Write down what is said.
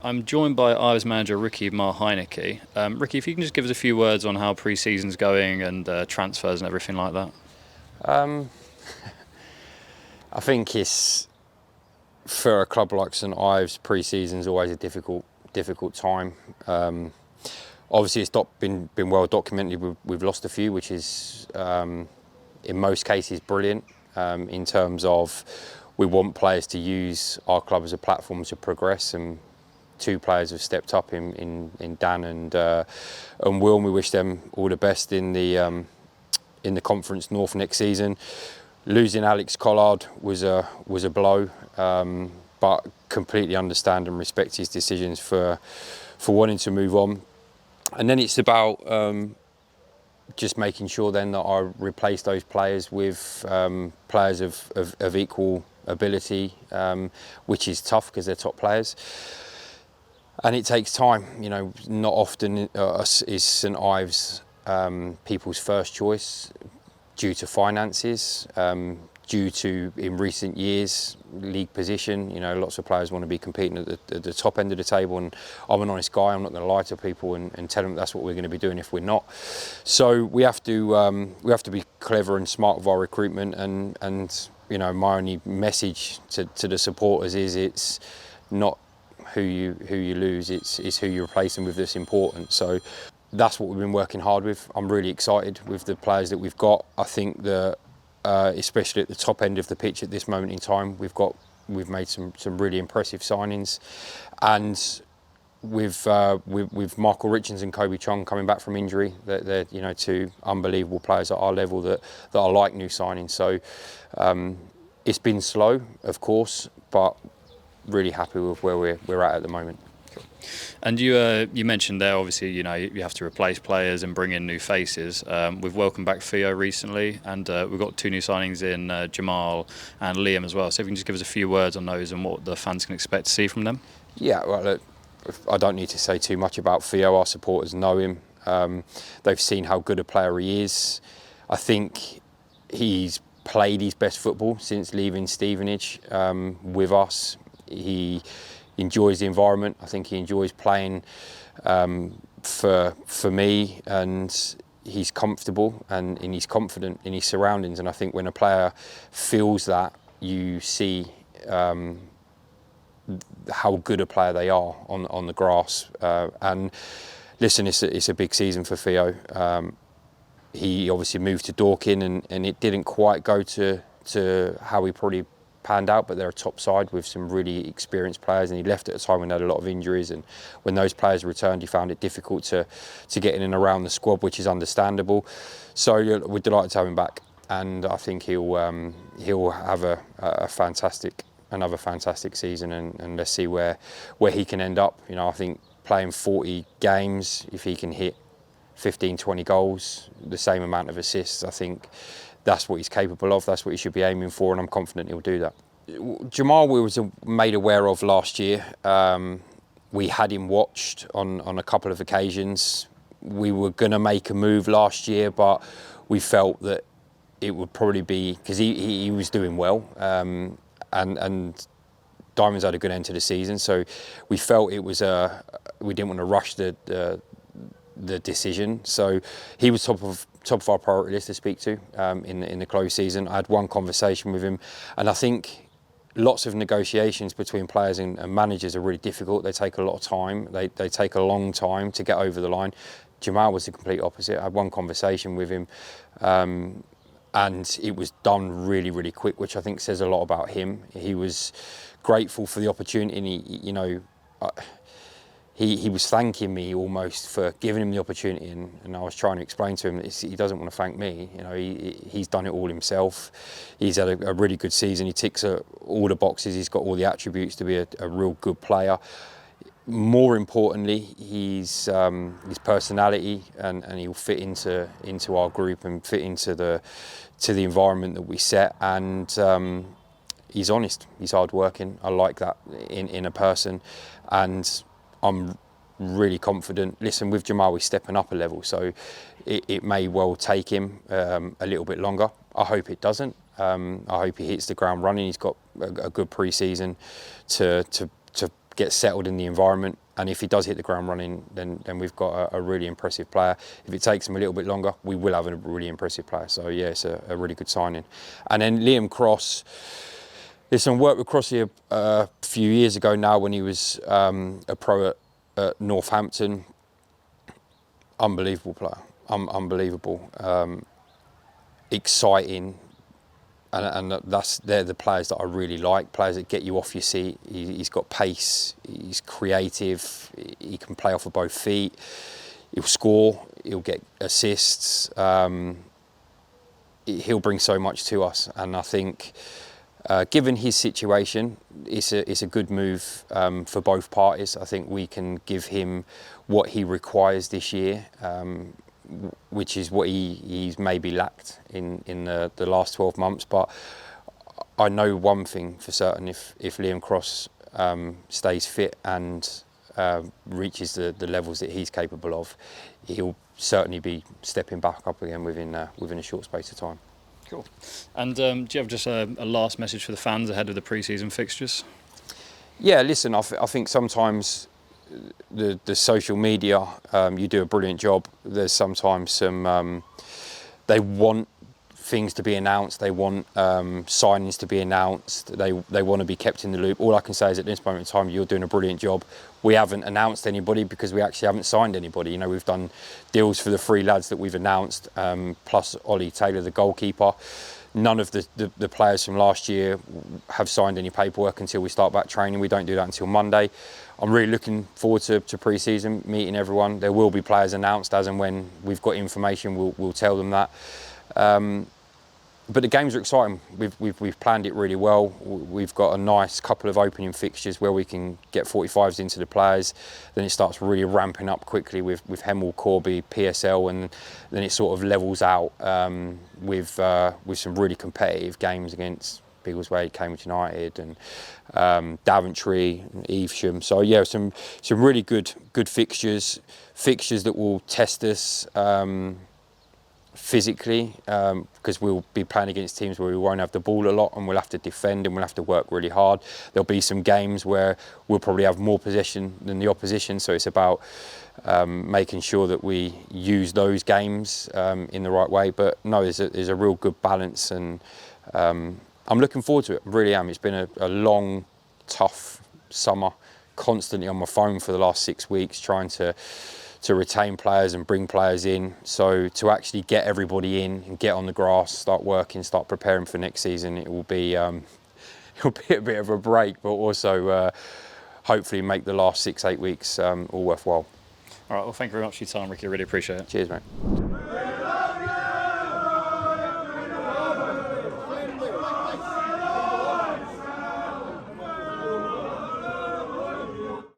I'm joined by Ives manager Ricky Marheineke. Ricky, if you can just give us a few words on how pre-season's going and transfers and everything like that. I think it's, for a club like St Ives, pre-season is always a difficult time. Obviously, it's been well documented. We've lost a few, which is in most cases brilliant. In terms of, we want players to use our club as a platform to progress, and two players have stepped up in Dan and Will. And we wish them all the best in the Conference North next season. Losing Alex Collard was a blow, but completely understand and respect his decisions for wanting to move on. And then it's about just making sure then that I replace those players with players of equal ability, which is tough because they're top players. And it takes time. You know, not often is St Ives people's first choice, due to finances, due to, in recent years, league position. You know, lots of players want to be competing at the top end of the table, and I'm an honest guy. I'm not going to lie to people and tell them that's what we're going to be doing if we're not. So we have to be clever and smart with our recruitment, and you know, my only message to the supporters is, it's not who you lose, it's who you replace them with that's important. So that's what we've been working hard with. I'm really excited with the players that we've got. I think that especially at the top end of the pitch at this moment in time, we've made some really impressive signings, and with Michael Richards and Kobe Chong coming back from injury, they're you know, two unbelievable players at our level that I like new signings. So it's been slow, of course, but really happy with where we're at the moment. And you mentioned there, obviously, you know, you have to replace players and bring in new faces. We've welcomed back Theo recently, and we've got two new signings in Jamal and Liam as well. So if you can just give us a few words on those and what the fans can expect to see from them. Yeah, well, look, I don't need to say too much about Theo. Our supporters know him. They've seen how good a player he is. I think he's played his best football since leaving Stevenage with us. He enjoys the environment. I think he enjoys playing for me, and he's comfortable and he's confident in his surroundings. And I think when a player feels that, you see how good a player they are on the grass. And listen, it's a big season for Theo. He obviously moved to Dorking, and it didn't quite go to how he probably panned out, but they're a top side with some really experienced players, and he left at a time when they had a lot of injuries, and when those players returned, he found it difficult to get in and around the squad, which is understandable. So we're delighted to have him back, and I think he'll have another fantastic season, and let's see where he can end up. You know, I think playing 40 games, if he can hit 15, 20 goals, the same amount of assists, I think that's what he's capable of. That's what he should be aiming for, and I'm confident he'll do that. Jamal, we was made aware of last year. We had him watched on a couple of occasions. We were going to make a move last year, but we felt that it would probably be, because he was doing well, and Diamonds had a good end to the season, so we felt it was we didn't want to rush the decision. So he was top of our priority list to speak to in the close season. I had one conversation with him, and I think lots of negotiations between players and managers are really difficult. They take a lot of time. They take a long time to get over the line. Jamal was the complete opposite. I had one conversation with him, and it was done really, really quick, which I think says a lot about him. He was grateful for the opportunity, and he was thanking me almost for giving him the opportunity, and I was trying to explain to him that he doesn't want to thank me. You know, he's done it all himself. He's had a really good season. He ticks all the boxes. He's got all the attributes to be a real good player. More importantly, his personality, and he'll fit into our group and fit into the environment that we set. And he's honest. He's hardworking. I like that in a person, and I'm really confident. Listen, with Jamal, we're stepping up a level, so it may well take him a little bit longer. I hope it doesn't. I hope he hits the ground running. He's got a good pre-season to gets settled in the environment. And if he does hit the ground running, then we've got a really impressive player. If it takes him a little bit longer, we will have a really impressive player. So yeah, it's a really good signing. And then Liam Cross, listen, worked with Crossy a few years ago now when he was a pro at Northampton. Unbelievable player, unbelievable, exciting. And they're the players that I really like, players that get you off your seat. He's got pace, he's creative, he can play off of both feet, he'll score, he'll get assists, he'll bring so much to us. And I think, given his situation, it's a good move for both parties. I think we can give him what he requires this year, which is what he's maybe lacked in the last 12 months. But I know one thing for certain: if Liam Cross stays fit and reaches the levels that he's capable of, he'll certainly be stepping back up again within a short space of time. Cool. And do you have just a last message for the fans ahead of the pre-season fixtures? Yeah, listen, I think sometimes the social media, you do a brilliant job. There's sometimes some, they want things to be announced, they want signings to be announced, they want to be kept in the loop. All I can say is at this moment in time, you're doing a brilliant job. We haven't announced anybody because we actually haven't signed anybody. You know, we've done deals for the 3 lads that we've announced, plus Ollie Taylor, the goalkeeper. None of the players from last year have signed any paperwork until we start back training. We don't do that until Monday. I'm really looking forward to pre-season, meeting everyone. There will be players announced as and when we've got information. We'll tell them that. But the games are exciting. We've planned it really well. We've got a nice couple of opening fixtures where we can get 45s into the players. Then it starts really ramping up quickly with Hemel, Corby, PSL, and then it sort of levels out with some really competitive games against Biggleswade, Cambridge United, and Daventry, and Evesham. So yeah, some really good fixtures that will test us. Physically, because we'll be playing against teams where we won't have the ball a lot and we'll have to defend and we'll have to work really hard. There'll be some games where we'll probably have more possession than the opposition, so it's about making sure that we use those games in the right way. But no, there's a real good balance, and I'm looking forward to it. I really am. It's been a long, tough summer, constantly on my phone for the last 6 weeks trying to retain players and bring players in. So to actually get everybody in and get on the grass, start working, start preparing for next season, it will be a bit of a break, but also hopefully make the last 6-8 weeks all worthwhile. All right, well, thank you very much for your time, Ricky. I really appreciate it. Cheers, mate.